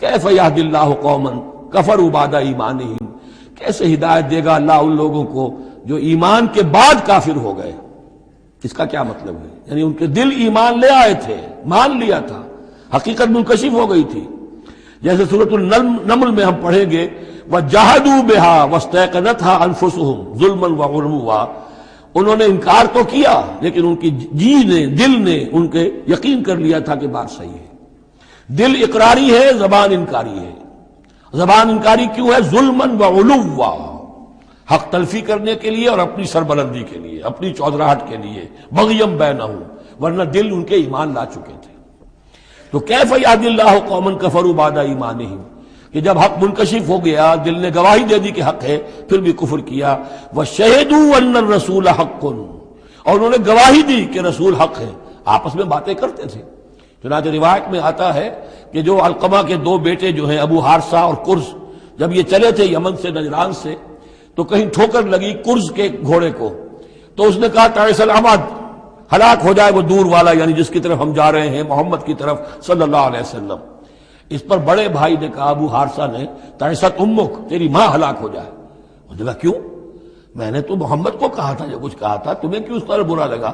کیف یہدی اللہ قوما کفروا بعد ایمانہم، کیسے ہدایت دے گا اللہ ان لوگوں کو جو ایمان کے بعد کافر ہو گئے۔ اس کا کیا مطلب ہے؟ یعنی ان کے دل ایمان لے آئے تھے، مان لیا تھا، حقیقت منکشف ہو گئی تھی۔ جیسے سورۃ النمل میں ہم پڑھیں گے وَجَحَدُوا بِهَا وَاسْتَيْقَنَتْهَا أَنفُسُهُمْ ظُلْمًا وَعُلُوًّا، انہوں نے انکار تو کیا لیکن ان کی جی نے، دل نے ان کے یقین کر لیا تھا کہ بات صحیح ہے۔ دل اقراری ہے، زبان انکاری ہے۔ زبان انکاری کیوں ہے؟ ظلمًا وعلوا، حق تلفی کرنے کے لیے اور اپنی سربلندی کے لیے، اپنی چودراہٹ کے لیے، بغیم بینہم، ورنہ دل ان کے ایمان لا چکے تھے۔ تو کیف یہدی اللہ قوما کفروا بعد ایمانہم، کہ جب حق منکشف ہو گیا، دل نے گواہی دے دی کہ حق ہے، پھر بھی کفر کیا۔ وَشَهِدُوا أَنَّ الرَّسُولَ حَقٌّ، اور انہوں نے گواہی دی کہ رسول حق ہے، آپس میں باتیں کرتے تھے۔ چنانچہ روایت میں آتا ہے کہ جو علقمہ کے دو بیٹے جو ہیں ابو حارثہ اور کرز، جب یہ چلے تھے یمن سے، نجران سے، تو کہیں ٹھوکر لگی کرز کے گھوڑے کو، تو اس نے کہا تعس العمد، ہلاک ہو جائے وہ دور والا، یعنی جس کی طرف ہم جا رہے ہیں، محمد کی طرف صلی اللہ علیہ وسلم۔ اس پر بڑے بھائی نے کہا، ابو حارثہ نے، تعست امک، تیری ماں ہلاک ہو جائے۔ اس نے کہا کیوں؟ میں نے تو محمد کو کہا تھا، جو کچھ کہا تھا، تمہیں کیوں اس طرح برا لگا؟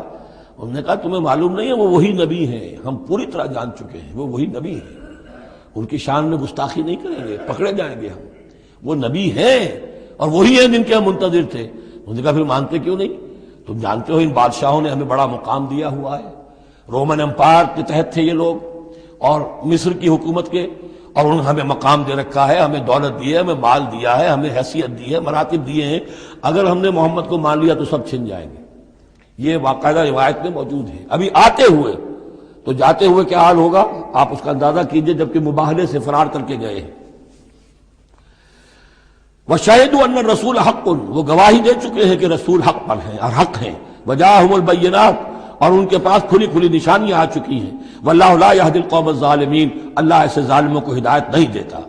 انہوں نے کہا تمہیں معلوم نہیں ہے، وہ وہی نبی ہیں، ہم پوری طرح جان چکے ہیں، وہ وہی نبی ہیں، ان کی شان میں گستاخی نہیں کریں گے، پکڑے جائیں گے ہم، وہ نبی ہیں اور وہی ہیں جن کے ہم منتظر تھے۔ انہوں نے کہا پھر مانتے کیوں نہیں؟ تم جانتے ہو ان بادشاہوں نے ہمیں بڑا مقام دیا ہوا ہے، رومن امپائر کے تحت تھے یہ لوگ، اور مصر کی حکومت کے، اور انہوں نے ہمیں مقام دے رکھا ہے، ہمیں دولت دی ہے، ہمیں مال دیا ہے، ہمیں حیثیت دی ہے، مراتب دیے ہیں، اگر ہم نے محمد کو مان لیا تو سب چھن جائیں گے۔ یہ باقاعدہ روایت میں موجود ہے۔ ابھی آتے ہوئے تو جاتے ہوئے کیا حال ہوگا آپ اس کا اندازہ کیجئے، جبکہ مباہلے سے فرار کر کے گئے ہیں۔ وَشَهِدُوا أَنَّ الرَّسُولَ حَقٌّ، وہ گواہی دے چکے ہیں کہ رسول حق پر ہیں اور حق ہیں۔ وَجَاءَهُمُ الْبَيِّنَاتُ، اور ان کے پاس کھلی کھلی نشانیاں آ چکی ہیں۔ وَاللَّهُ لَا يَهْدِي الْقَوْمَ الظَّالِمِينَ، اللہ ایسے ظالموں کو ہدایت نہیں دیتا۔